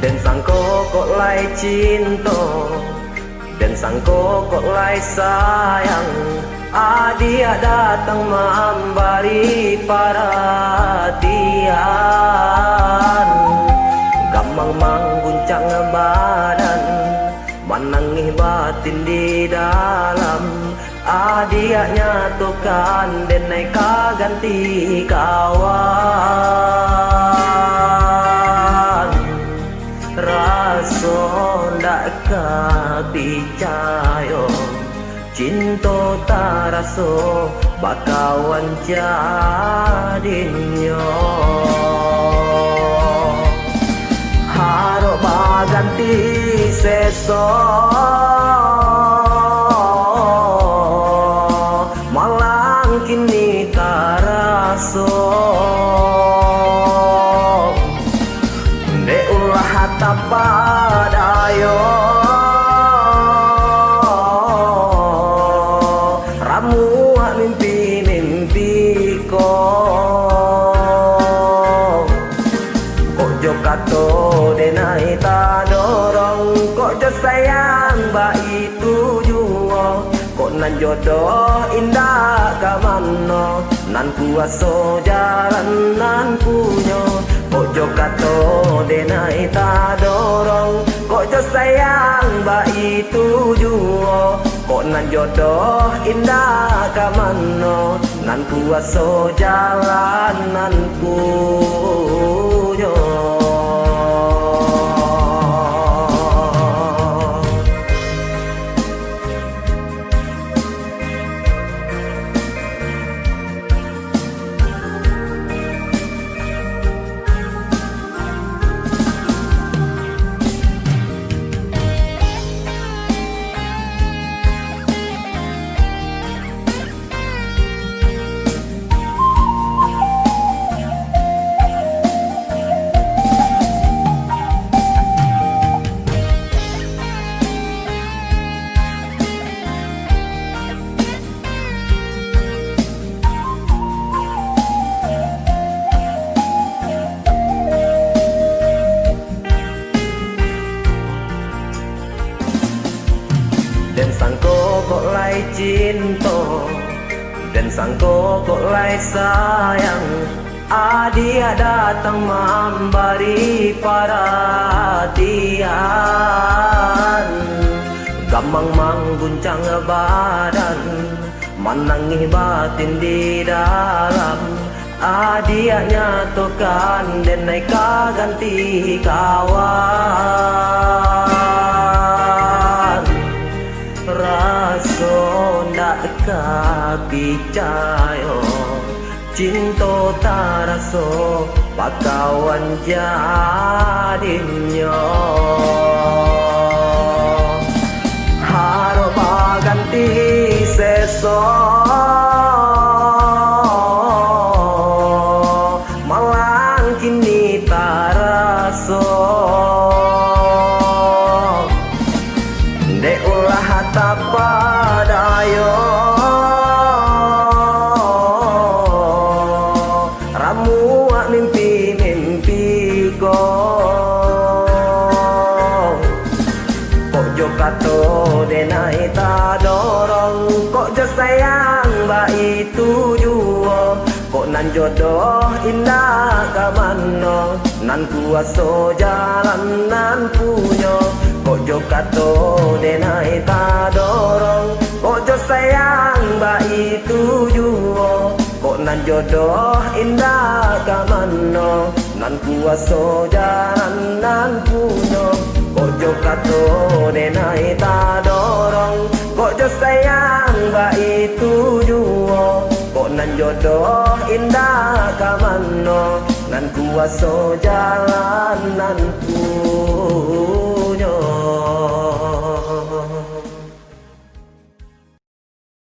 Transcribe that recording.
Dan sangko kok lai cinta, dan sangko kok lai sayang. Dia datang memberi perhatian, gampang mengguncang badan, menangis batin di dalam. Dia nyatukan dan naik ganti kawan. Raso ndak kepicayo, cinta taraso bakawan jadinyo. Harap baganti seso, malang kini taraso. Dek ulah hata padayo, mimpi-mimpiku. Kok jo kato denai ta dorong, kok jo sayang ba itu juo. Kok nan jodoh indah kamano, nan kuaso jalan nan punyo. Kok jo kato denai ta dorong, kok jo sayang ba itu juo. Kok nan jodoh indah kamano, nan kuaso jalan nan punyo. Dan sangko kok lai cinta, dan sangko kok lai sayang. Dia datang memberi perhatian, gampang mengguncang badan, menangis batin di dalam. Dia nyatukan dan naik ganti kawan. Raso ndak kepicayo, cinta taraso bakawan jadinyo. Harap ganti seso, malang kini taraso. Dek ulah hata padayo, ramuak mimpi-mimpiku. Kok jo kato denai ta dorong, kok jo sayang ba itu juo. Kok nan jodoh indah kamano, nan kuaso jalan nan punyo. Kok jo kato denai ta dorong, kok jo sayang ba itu juo. Kok nan jodoh indah kamano, nan kuaso jalan nan punyo. Kok jo kato denai ta dorong, kok jo sayang ba itu juo. Kok nan jodoh indah kamano, nan kuaso jalan nan punyo.